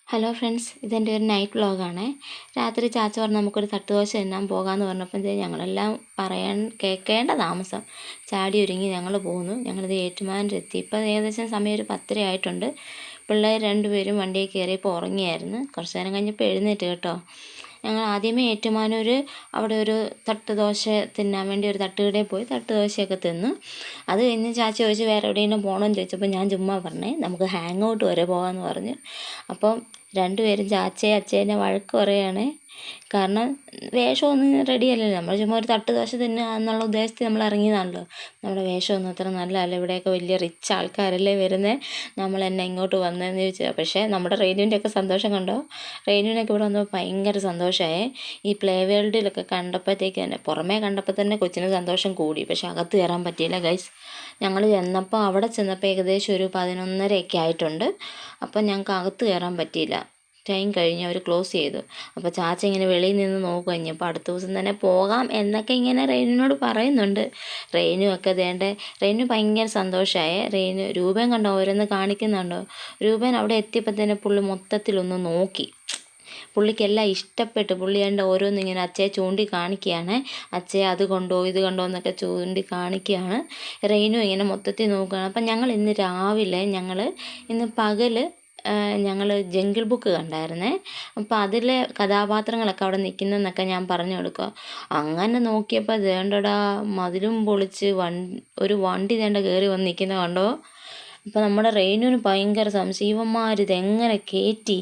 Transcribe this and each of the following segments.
Hello friends, ഇതെൻ്റെ ഒരു night വ്ളോഗാണ്. രാത്രി ചാച്ച പറഞ്ഞ് നമുക്കൊരു തട്ടുദോശ തിന്നാൻ പോകാമെന്ന് പറഞ്ഞപ്പോൾ ഞങ്ങളെല്ലാം കേൾക്കേണ്ട താമസം ചാടി ഒരുങ്ങി ഞങ്ങൾ പോന്നു. ഞങ്ങളിത് ഏറ്റുമാനൂരെത്തി. ഇപ്പോൾ ഏകദേശം സമയം ഒരു 10:30 ആയിട്ടുണ്ട്. പിള്ളേർ രണ്ടുപേരും വണ്ടിയിൽ കയറിയപ്പോൾ ഉറങ്ങിയായിരുന്നു. കുറച്ച് നേരം കഴിഞ്ഞപ്പോൾ എഴുന്നേറ്റ് കേട്ടോ. ഞങ്ങൾ ആദ്യമേ ഏറ്റുമാനൂർ അവിടെ ഒരു തട്ടുദോശ തിന്നാൻ വേണ്ടി ഒരു തട്ടുകടയിൽ പോയി തട്ടുദോശയൊക്കെ തിന്നു. അത് കഴിഞ്ഞ് ചാച്ച ചോദിച്ചു വേറെ എവിടെയെങ്കിലും പോകണമെന്ന് ചോദിച്ചപ്പോൾ ഞാൻ ചുമ്മാ പറഞ്ഞേ നമുക്ക് ഹാങ് ഔട്ട് വരെ പോകാമെന്ന് പറഞ്ഞു. അപ്പം രണ്ടുപേരും ചാച്ചയും അച്ഛനെ വഴക്ക് പറയുകയാണ്. കാരണം വേഷമൊന്നും റെഡിയല്ലല്ലോ, നമ്മൾ ചുമ്മാ ഒരു തട്ടുദോശ തിന്നുക എന്നുള്ള ഉദ്ദേശത്തിൽ നമ്മൾ ഇറങ്ങിയതാണല്ലോ. നമ്മുടെ വേഷമൊന്നും അത്ര നല്ലതല്ല, ഇവിടെയൊക്കെ വലിയ റിച്ച് ആൾക്കാരല്ലേ വരുന്നത്, നമ്മൾ എന്നെ ഇങ്ങോട്ട് വന്നതെന്ന് ചോദിച്ചാൽ. പക്ഷേ നമ്മുടെ റേനുവിൻ്റെയൊക്കെ സന്തോഷം കണ്ടോ. റേനുവിനൊക്കെ ഇവിടെ വന്നപ്പോൾ ഭയങ്കര സന്തോഷമായി. ഈ പ്ലേ വേൾഡിലൊക്കെ കണ്ടപ്പോഴത്തേക്ക് തന്നെ പുറമേ കണ്ടപ്പോൾ തന്നെ കൊച്ചിന് സന്തോഷം കൂടി. പക്ഷെ അകത്ത് കയറാൻ പറ്റിയില്ല ഗൈസ്. ഞങ്ങൾ അവിടെ ചെന്നപ്പോൾ ഏകദേശം ഒരു 11:30 ആയിട്ടുണ്ട്. അപ്പം ഞങ്ങൾക്ക് അകത്ത് കയറാൻ പറ്റിയില്ല, ടൈം കഴിഞ്ഞ് അവർ ക്ലോസ് ചെയ്തു. അപ്പോൾ ചാച്ച ഇങ്ങനെ വെളിയിൽ നിന്ന് നോക്കുക, കഴിഞ്ഞപ്പോൾ അടുത്ത ദിവസം തന്നെ പോകാം എന്നൊക്കെ ഇങ്ങനെ റെയിനിനോട് പറയുന്നുണ്ട്. റെയിനും ഒക്കെ റെയിനു ഭയങ്കര സന്തോഷമായി. രൂപൻ കണ്ടോ ഓരോന്ന് കാണിക്കുന്നുണ്ടോ. രൂപൻ അവിടെ എത്തിയപ്പോൾ തന്നെ പുള്ളി മൊത്തത്തിലൊന്ന് നോക്കി. പുള്ളിക്കെല്ലാം ഇഷ്ടപ്പെട്ട് പുള്ളി കണ്ട ഓരോന്നിങ്ങനെ അച്ഛയെ ചൂണ്ടി കാണിക്കുകയാണ്. അച്ഛയെ അത് കണ്ടോ ഇത് കണ്ടോ എന്നൊക്കെ ചൂണ്ടി കാണിക്കുകയാണ്. റെയിനും ഇങ്ങനെ മൊത്തത്തിൽ നോക്കുകയാണ്. അപ്പം ഞങ്ങൾ ഇന്ന് പകൽ ഞങ്ങൾ ജംഗിൾ ബുക്ക് കണ്ടായിരുന്നേ. അപ്പോൾ അതിലെ കഥാപാത്രങ്ങളൊക്കെ അവിടെ നിൽക്കുന്നതെന്നൊക്കെ ഞാൻ പറഞ്ഞു കൊടുക്കുക. അങ്ങനെ നോക്കിയപ്പോൾ വേണ്ടടാ മതിലും പൊളിച്ച് ഒരു വണ്ടി കയറി വന്ന് നിൽക്കുന്നത് കണ്ടോ. അപ്പോൾ നമ്മുടെ റെയിനുവിന് ഭയങ്കര സംശയം, ഇവന്മാരിതെങ്ങനെ കയറ്റി,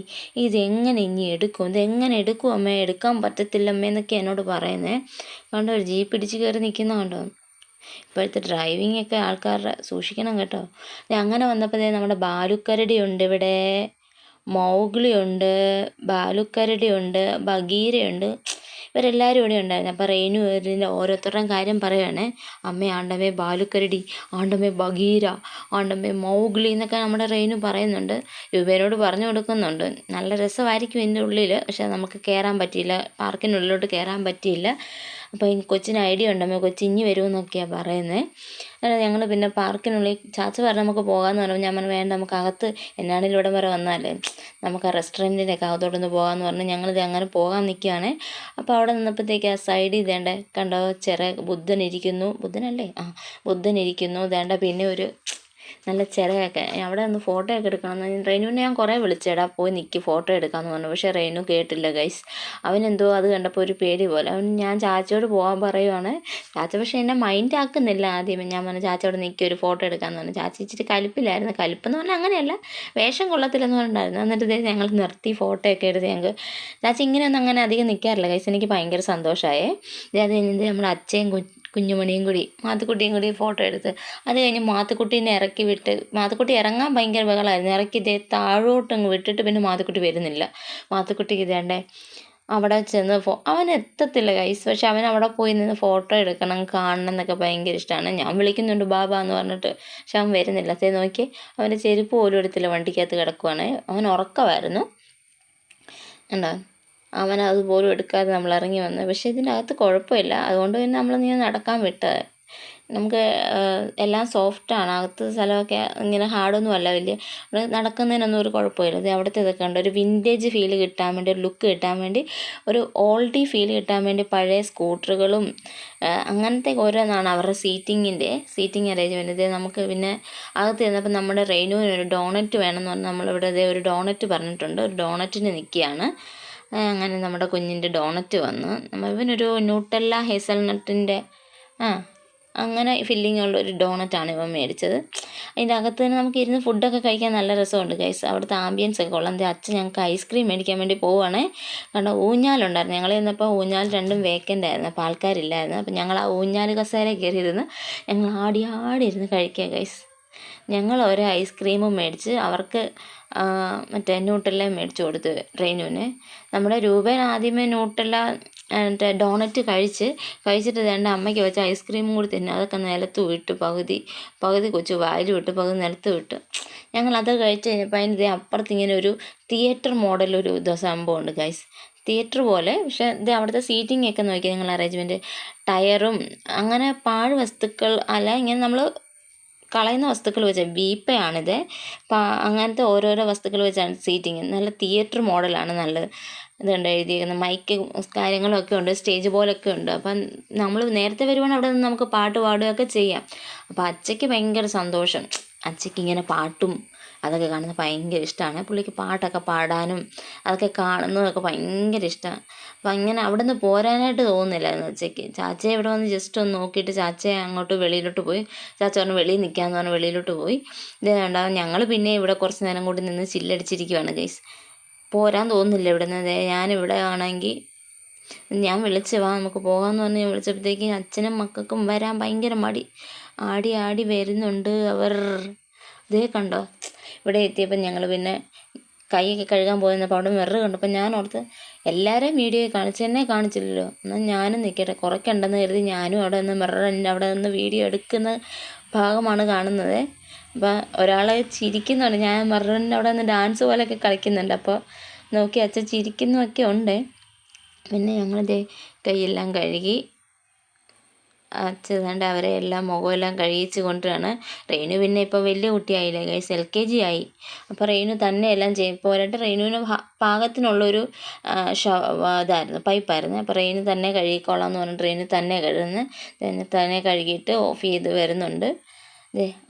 ഇതെങ്ങനെ ഇനി എടുക്കും, ഇതെങ്ങനെ എടുക്കും അമ്മേ, എടുക്കാൻ പറ്റത്തില്ലമ്മേ എന്നൊക്കെ എന്നോട് പറയുന്നത് കണ്ടോ. ഒരു ജീപ്പ് പിടിച്ച് കയറി നിൽക്കുന്ന കണ്ടോ. ഇപ്പോഴത്തെ ഡ്രൈവിംഗ് ഒക്കെ ആൾക്കാരുടെ സൂക്ഷിക്കണം കേട്ടോ. അങ്ങനെ വന്നപ്പോൾ നമ്മുടെ ബാലുക്കരടി ഉണ്ട് ഇവിടെ, മൗഗ്ലി ഉണ്ട്, ബാലുക്കരടി ഉണ്ട്, ബഗീരയുണ്ട്. ഇവരെല്ലാവരും ഇവിടെ ഉണ്ടായിരുന്നു. അപ്പോൾ റെയിനു ഇതിൻ്റെ ഓരോരുത്തരുടെയും കാര്യം പറയുകയാണ്. അമ്മേ ആണ്ടമ്മേ ബാലുക്കരടി, ആണ്ടമ്മേ ബഗീര, ആണ്ടമ്മേ മൗഗ്ലി എന്നൊക്കെ നമ്മുടെ റെയിനു പറയുന്നുണ്ട്. രൂപേനോട് പറഞ്ഞു കൊടുക്കുന്നുണ്ട്. നല്ല രസമായിരിക്കും ഇതിൻ്റെ ഉള്ളിൽ, പക്ഷേ നമുക്ക് കയറാൻ പറ്റിയില്ല, പാർക്കിനുള്ളിലോട്ട് കയറാൻ പറ്റിയില്ല. അപ്പോൾ ഈ കൊച്ചിന് ഐഡിയ ഉണ്ടമ്മേ, കൊച്ചിഞ്ഞി വരുമെന്നൊക്കെയാണ് പറയുന്നത്. ഞങ്ങൾ പിന്നെ പാർക്കിനുള്ളിൽ ചാച്ച പറഞ്ഞ് നമുക്ക് പോകാമെന്ന് പറഞ്ഞു. ഞാൻ പറഞ്ഞു വേണ്ട, നമുക്ക് അകത്ത് എന്നാണെങ്കിലും ഇവിടം വരെ വന്നാലേ നമുക്ക് ആ റെസ്റ്റോറൻറ്റിൻ്റെ ഒക്കെ അകത്തോട്ടൊന്ന് പോകാമെന്ന് പറഞ്ഞ് ഞങ്ങളിത് അങ്ങനെ പോകാൻ നിൽക്കുകയാണ്. അപ്പോൾ അവിടെ നിന്നപ്പോഴത്തേക്ക് ആ സൈഡിൽ കണ്ടോ ചെറിയ ബുദ്ധൻ ഇരിക്കുന്നു. പിന്നെ ഒരു നല്ല ചിറയൊക്കെ. അവിടെ ഒന്ന് ഫോട്ടോ ഒക്കെ എടുക്കണം. റെയിനുവിനെ ഞാൻ കുറേ വിളിച്ചേടാ പോയി നിൽക്കി ഫോട്ടോ എടുക്കാമെന്ന് പറഞ്ഞു. പക്ഷേ റെയിനു കേട്ടില്ല ഗൈസ്. അവനെന്തോ അത് കണ്ടപ്പോൾ ഒരു പേടി പോലെ. ഞാൻ ചാച്ചയോട് പോകാൻ പറയുവാണ്. ചാച്ച പക്ഷേ എന്നെ മൈൻഡ് ആക്കുന്നില്ല. ആദ്യമേ ഞാൻ പറഞ്ഞു ചാച്ചയോട് നിൽക്കി ഒരു ഫോട്ടോ എടുക്കാമെന്ന് പറഞ്ഞു. ചാച്ച ഇച്ചിരി കലിപ്പില്ലായിരുന്നു. കലിപ്പെന്ന് പറഞ്ഞാൽ അങ്ങനെയല്ല, വേഷം കൊള്ളത്തില്ലെന്ന് പറഞ്ഞിട്ടുണ്ടായിരുന്നു. എന്നിട്ട് ഞങ്ങൾ നിർത്തി ഫോട്ടോ ഒക്കെ എടുത്ത് ഞങ്ങൾക്ക്. ചാച്ച ഇങ്ങനെയൊന്നും അങ്ങനെ അധികം നിൽക്കാറില്ല ഗൈസ്. എനിക്ക് ഭയങ്കര സന്തോഷമായേ. അത് കഴിഞ്ഞ് നമ്മുടെ അച്ഛയും കുഞ്ഞുമണിയും കൂടി മാത്തുക്കുട്ടിയും കൂടി ഫോട്ടോ എടുത്ത് അത് കഴിഞ്ഞ് മാത്തുക്കുട്ടീനെ ഇറക്കി വിട്ട്, മാത്തുക്കുട്ടി ഇറങ്ങാൻ ഭയങ്കര ബഹളമായിരുന്നു. ഇറക്കി താഴോട്ടങ്ങ് വിട്ടിട്ട് പിന്നെ മാത്തുക്കുട്ടി വരുന്നില്ല. മാത്തുക്കുട്ടിക്ക് അവിടെ ചെന്ന് അവൻ എത്തത്തില്ല ഗൈസ്. പക്ഷെ അവൻ അവിടെ പോയി നിന്ന് ഫോട്ടോ എടുക്കണം, കാണണം എന്നൊക്കെ ഭയങ്കര ഇഷ്ടമാണ്. ഞാൻ വിളിക്കുന്നുണ്ട് ബാബാ എന്ന് പറഞ്ഞിട്ട്, പക്ഷെ അവൻ വരുന്നില്ല. നോക്കി അവൻ്റെ ചെരുപ്പ് പോലും എടുത്തില്ല, വണ്ടിക്കകത്ത് കിടക്കുവാണ്. അവൻ ഉറക്കമായിരുന്നു ഉണ്ടോ. അവൻ അതുപോലും എടുക്കാതെ നമ്മൾ ഇറങ്ങി വന്നു. പക്ഷേ ഇതിൻ്റെ അകത്ത് കുഴപ്പമില്ല, അതുകൊണ്ട് പിന്നെ നമ്മളിങ്ങനെ നടക്കാൻ വിട്ടത്. നമുക്ക് എല്ലാം സോഫ്റ്റാണ്, അകത്ത് സ്ഥലമൊക്കെ ഇങ്ങനെ ഹാർഡൊന്നും അല്ല, വലിയ നടക്കുന്നതിനൊന്നും ഒരു കുഴപ്പമില്ല. ഇത് അവിടുത്തെ ഇതൊക്കെ ഉണ്ട്, ഒരു വിൻറ്റേജ് ഫീൽ കിട്ടാൻ വേണ്ടി, ഒരു ലുക്ക് കിട്ടാൻ വേണ്ടി, ഒരു ഓൾഡി ഫീൽ കിട്ടാൻ വേണ്ടി പഴയ സ്കൂട്ടറുകളും അങ്ങനത്തെ ഓരോന്നാണ് അവരുടെ സീറ്റിംഗ് അറേഞ്ച്മെൻറ്റ്. ഇത് നമുക്ക് പിന്നെ അകത്ത് ചെന്നപ്പോൾ നമ്മുടെ റെയിനുവിന് ഒരു ഡോണറ്റ് വേണമെന്ന് പറഞ്ഞാൽ നമ്മളിവിടെ ഒരു ഡോണറ്റ് പറഞ്ഞിട്ടുണ്ട്. ഒരു ഡോണറ്റിന് നിൽക്കുകയാണ്. അങ്ങനെ നമ്മുടെ കുഞ്ഞിൻ്റെ ഡോണറ്റ് വന്നു. ഇവനൊരു ന്യൂട്ടെല്ല ഹേസൽനട്ടിൻ്റെ അങ്ങനെ ഫില്ലിംഗ് ഉള്ള ഒരു ഡോണറ്റാണ് ഇവൻ മേടിച്ചത്. അതിൻ്റെ അകത്ത് തന്നെ നമുക്ക് ഇരുന്ന് ഫുഡൊക്കെ കഴിക്കാൻ നല്ല രസമുണ്ട് ഗൈസ്. അവിടുത്തെ ആംബിയൻസ് ഒക്കെ കൊള്ളാം. അച്ഛൻ ഞങ്ങൾക്ക് ഐസ്ക്രീം മേടിക്കാൻ വേണ്ടി പോവുകയാണേ. കാരണം ഊഞ്ഞാലുണ്ടായിരുന്നു. ഞങ്ങൾ ചെന്നപ്പോൾ ഊഞ്ഞാൽ രണ്ടും വേക്കൻ്റ് ആയിരുന്നു, അപ്പോൾ ആൾക്കാരില്ലായിരുന്നു. അപ്പോൾ ഞങ്ങൾ ആ ഊഞ്ഞാൽ കസേര കയറിയിരുന്ന് ഞങ്ങൾ ആടി ഇരുന്ന് കഴിക്കുക ഗൈസ്. ഞങ്ങൾ ഒരു ഐസ്ക്രീമും മേടിച്ച് അവർക്ക് മറ്റേ ന്യൂട്ടെല്ല മേടിച്ചു കൊടുത്തു റെയിനുവിന്. നമ്മുടെ രൂപൻ ആദ്യമേ ന്യൂട്ടെല്ല മറ്റേ ഡോണറ്റ് കഴിച്ചിട്ട് അമ്മയ്ക്ക് വെച്ച ഐസ്ക്രീമും കൂടി തിന്നു. അതൊക്കെ നിലത്ത് വിട്ടു, പകുതി കൊച്ചു വായിൽ വിട്ട്, പകുതി നിലത്ത് വിട്ടു. ഞങ്ങളത് കഴിച്ച് കഴിഞ്ഞപ്പോൾ അതിൻ്റെ അപ്പുറത്ത് ഇങ്ങനെ ഒരു തിയേറ്റർ മോഡലൊരു സംഭവമുണ്ട് ഗൈസ്. തിയേറ്റർ പോലെ, പക്ഷേ അവിടുത്തെ സീറ്റിംഗ് ഒക്കെ നോക്കി നിങ്ങൾ അറേഞ്ച്മെൻറ്റ്, ടയറും അങ്ങനെ പാഴ് വസ്തുക്കൾ അല്ല, ഇങ്ങനെ നമ്മൾ കളയുന്ന വസ്തുക്കൾ വെച്ചാൽ വീപ്പയാണിത്. അപ്പം അങ്ങനത്തെ ഓരോരോ വസ്തുക്കൾ വെച്ചാണ് സീറ്റിങ്. നല്ല തിയേറ്റർ മോഡലാണ്. നല്ലത് ഇതുണ്ട് എഴുതിയിരിക്കുന്നത്. മൈക്ക് കാര്യങ്ങളൊക്കെ ഉണ്ട്, സ്റ്റേജ് പോലൊക്കെ ഉണ്ട്. അപ്പം നമ്മൾ നേരത്തെ വരുവാണെങ്കിൽ അവിടെ നിന്ന് നമുക്ക് പാട്ട് പാടുകയൊക്കെ ചെയ്യാം. അപ്പോൾ അച്ചയ്ക്ക് ഭയങ്കര സന്തോഷം. അച്ചയ്ക്ക് ഇങ്ങനെ പാട്ടും അതൊക്കെ കാണുന്നത് ഭയങ്കര ഇഷ്ടമാണ്. പുള്ളിക്ക് പാട്ടൊക്കെ പാടാനും അതൊക്കെ കാണുന്നതൊക്കെ ഭയങ്കര ഇഷ്ടമാണ്. അപ്പം അങ്ങനെ അവിടെ നിന്ന് പോരാനായിട്ട് തോന്നുന്നില്ലായിരുന്നു അച്ചയ്ക്ക്. ചാച്ചയെ ഇവിടെ വന്ന് ജസ്റ്റ് ഒന്ന് നോക്കിയിട്ട് ചാച്ചയെ അങ്ങോട്ട് വെളിയിലോട്ട് പോയി. ചാച്ച പറഞ്ഞു വെളിയിൽ നിൽക്കാമെന്ന് പറഞ്ഞ് വെളിയിലോട്ട് പോയി. ഇത് ഉണ്ടാകും. ഞങ്ങൾ പിന്നെ ഇവിടെ കുറച്ച് നേരം കൂടി നിന്ന് ചില്ലടിച്ചിരിക്കുവാണ് ഗൈസ്. പോരാൻ തോന്നുന്നില്ല ഇവിടെ നിന്ന്. ഞാനിവിടെ ആണെങ്കിൽ ഞാൻ വിളിച്ച് വാ നമുക്ക് പോകാമെന്ന് പറഞ്ഞ് ഞാൻ വിളിച്ചപ്പോഴത്തേക്ക് അച്ഛനും മക്കൾക്കും വരാൻ ഭയങ്കര മടി. ആടി ആടി വരുന്നുണ്ട് അവർ. ഇതേ കണ്ടോ. ഇവിടെ എത്തിയപ്പോൾ ഞങ്ങൾ പിന്നെ കൈയൊക്കെ കഴുകാൻ പോയിരുന്നപ്പോൾ അവിടെ മിറർ കണ്ടപ്പോൾ ഞാൻ ഓർത്ത് എല്ലാവരെയും വീഡിയോയിൽ കാണിച്ച് എന്നെ കാണിച്ചില്ലല്ലോ, എന്നാൽ ഞാനും നിൽക്കട്ടെ കുറയ്ക്കണ്ടെന്ന് കരുതി ഞാനും അവിടെ നിന്ന് മിററിൻ്റെ അവിടെ നിന്ന് വീഡിയോ എടുക്കുന്ന ഭാഗമാണ് കാണുന്നത്. അപ്പോൾ ഒരാൾ ചിരിക്കുന്നുണ്ട്. ഞാൻ മിററിൻ്റെ അവിടെ നിന്ന് ഡാൻസ് പോലെയൊക്കെ കളിക്കുന്നുണ്ട്. അപ്പോൾ നോക്കി അച്ഛൻ ചിരിക്കുന്നൊക്കെ ഉണ്ട്. പിന്നെ ഞങ്ങളിതേ കൈയെല്ലാം കഴുകി അച്ഛതാണ്ട് അവരെ എല്ലാം മുഖമെല്ലാം കഴിയിച്ച് കൊണ്ടുവരാണ്. റെയ്നു പിന്നെ ഇപ്പോൾ വലിയ കുട്ടിയായില്ലേ ഗൈസ്, LKG ആയി. അപ്പോൾ റെയ്നു തന്നെ എല്ലാം ചെയ്യും. പോരാട്ട് റെയ്നുവിന് പാകത്തിനുള്ളൊരു ഇതായിരുന്നു, പൈപ്പായിരുന്നു. അപ്പോൾ റെയ്നു തന്നെ കഴുകിക്കോളാം എന്ന് പറഞ്ഞിട്ട് റെയ്നു തന്നെ തന്നെ കഴുകിയിട്ട് ഓഫ് ചെയ്ത് വരുന്നുണ്ട്.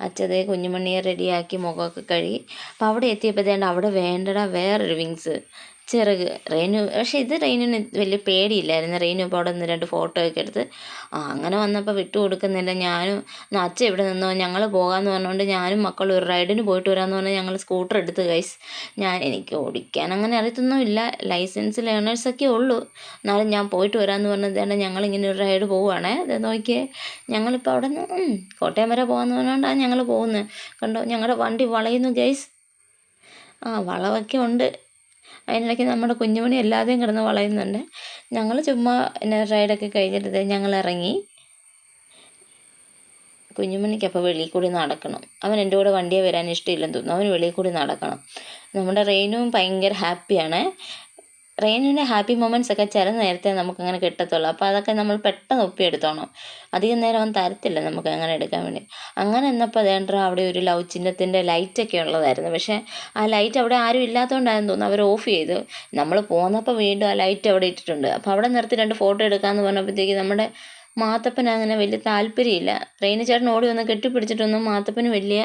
അച്ഛതേ കുഞ്ഞുമണിയെ റെഡിയാക്കി മുഖമൊക്കെ കഴുകി. അപ്പോൾ അവിടെ എത്തിയപ്പോഴത്തേണ്ട് അവിടെ വേണ്ടടാ വേറൊരു വിങ്സ് ചിറക് റെയ്നു. പക്ഷേ ഇത് റെയ്നുവിന് വലിയ പേടിയില്ലായിരുന്നു. റെയ്നു ഇപ്പോൾ അവിടെ നിന്ന് 2 ഫോട്ടോ ഒക്കെ എടുത്ത് അങ്ങനെ വന്നപ്പോൾ വിട്ടു കൊടുക്കുന്നില്ല. ഞാനും അച്ഛൻ ഇവിടെ നിന്നോ ഞങ്ങൾ പോകാമെന്ന് പറഞ്ഞുകൊണ്ട് ഞാനും മക്കളും ഒരു റൈഡിന് പോയിട്ട് വരാമെന്ന് പറഞ്ഞാൽ ഞങ്ങൾ സ്കൂട്ടർ എടുത്ത് ഗൈസ്. എനിക്ക് ഓടിക്കാൻ അങ്ങനെ അറിയത്തൊന്നുമില്ല, ലൈസൻസ് ലേണേഴ്സൊക്കെ ഉള്ളൂ. എന്നാലും ഞാൻ പോയിട്ട് വരാമെന്ന് പറഞ്ഞത് ഞങ്ങളിങ്ങനെ ഒരു റൈഡ് പോവുകയാണേ. അത് നോക്കിയേ, ഞങ്ങളിപ്പോൾ അവിടെ നിന്ന് കോട്ടയം വരെ പോകാമെന്ന് പറഞ്ഞുകൊണ്ടാണ് ഞങ്ങൾ പോകുന്നത്. കണ്ടോ ഞങ്ങളുടെ വണ്ടി വളയുന്നു ഗൈസ്. വളവൊക്കെ ഉണ്ട്. അതിനിടയ്ക്ക് നമ്മുടെ കുഞ്ഞുമണി എല്ലാതെയും കിടന്ന് വളയുന്നുണ്ട്. ഞങ്ങൾ ചുമ്മാ റൈഡൊക്കെ കഴിഞ്ഞിട്ട് ഞങ്ങൾ ഇറങ്ങി. കുഞ്ഞുമണിക്ക് അപ്പോൾ വെളിയിൽ കൂടി നടക്കണം. അവൻ എൻ്റെ കൂടെ വണ്ടിയെ വരാൻ ഇഷ്ടമില്ലെന്ന് തോന്നുന്നു. അവന് വെളിയിൽ കൂടി നടക്കണം. നമ്മുടെ റെയ്നുവും ഭയങ്കര ഹാപ്പിയാണ്. റെയ്നുവിൻ്റെ ഹാപ്പി മൊമെൻറ്റ്സ് ഒക്കെ ചില നേരത്തെ നമുക്കങ്ങനെ കിട്ടത്തുള്ളൂ. അപ്പോൾ അതൊക്കെ നമ്മൾ പെട്ടെന്ന് ഒപ്പിയെടുത്തോണം. അധികം നേരം അവൻ തരത്തില്ല നമുക്ക് അങ്ങനെ എടുക്കാൻ വേണ്ടി. അങ്ങനെ എന്നപ്പോൾ അതേണ്ട അവിടെ ഒരു ലവ് ചിഹ്നത്തിൻ്റെ ലൈറ്റൊക്കെ ഉള്ളതായിരുന്നു. പക്ഷേ ആ ലൈറ്റ് അവിടെ ആരും ഇല്ലാത്തതുകൊണ്ടായിരുന്നു തോന്നുന്നു അവർ ഓഫ് ചെയ്തു. നമ്മൾ പോന്നപ്പോൾ വീണ്ടും ആ ലൈറ്റ് അവിടെ ഇട്ടിട്ടുണ്ട്. അപ്പോൾ അവിടെ നിർത്തി 2 ഫോട്ടോ എടുക്കാമെന്ന് പറഞ്ഞപ്പോഴത്തേക്ക് നമ്മുടെ മാത്തപ്പന് അങ്ങനെ വലിയ താല്പര്യമില്ല. റെയ്നു ചേട്ടൻ ഓടി വന്ന് കെട്ടിപ്പിടിച്ചിട്ടൊന്നും മാത്തപ്പന് വലിയ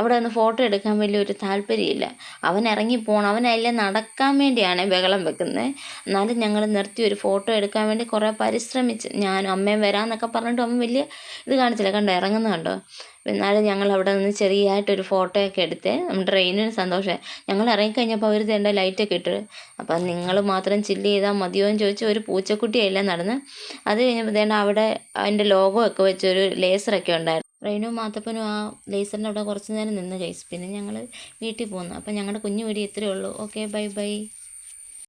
അവിടെ നിന്ന് ഫോട്ടോ എടുക്കാൻ വലിയൊരു താല്പര്യമില്ല. അവൻ ഇറങ്ങിപ്പോണം. അവനതിലെ നടക്കാൻ വേണ്ടിയാണ് ബഹളം വെക്കുന്നത്. എന്നാലും ഞങ്ങൾ നിർത്തി ഒരു ഫോട്ടോ എടുക്കാൻ വേണ്ടി കുറേ പരിശ്രമിച്ച് ഞാനും അമ്മയും വരാമെന്നൊക്കെ പറഞ്ഞിട്ട് അവൻ വലിയ ഇത് കാണിച്ചില്ല. കണ്ടോ ഇറങ്ങുന്നത് കണ്ടോ. എന്നാലും ഞങ്ങൾ അവിടെ നിന്ന് ചെറിയതായിട്ടൊരു ഫോട്ടോയൊക്കെ എടുത്ത് നമ്മുടെ ട്രെയിനിന് സന്തോഷമായി. ഞങ്ങൾ ഇറങ്ങിക്കഴിഞ്ഞപ്പോൾ അവർ തേണ്ട ലൈറ്റൊക്കെ ഇട്ട്. അപ്പം നിങ്ങൾ മാത്രം ചില്ല് ചെയ്താൽ മതിയോ എന്ന് ചോദിച്ച് ഒരു പൂച്ചക്കുട്ടിയെല്ലാം നടന്ന്. അത് കഴിഞ്ഞപ്പോൾ തേണ്ട അവിടെ അതിൻ്റെ ലോഗോ ഒക്കെ വെച്ചൊരു ലേസറൊക്കെ ഉണ്ടായിരുന്നു. റെയ്നുവും മാത്തപ്പനും ആ ലേസറിൻ്റെ അവിടെ കുറച്ച് നേരം നിന്ന് ഗൈസ്. പിന്നെ ഞങ്ങൾ വീട്ടിൽ പോന്നു. അപ്പം ഞങ്ങളുടെ കുഞ്ഞു വീഡിയോ ഇത്രയേ ഉള്ളൂ. Okay, bye bye.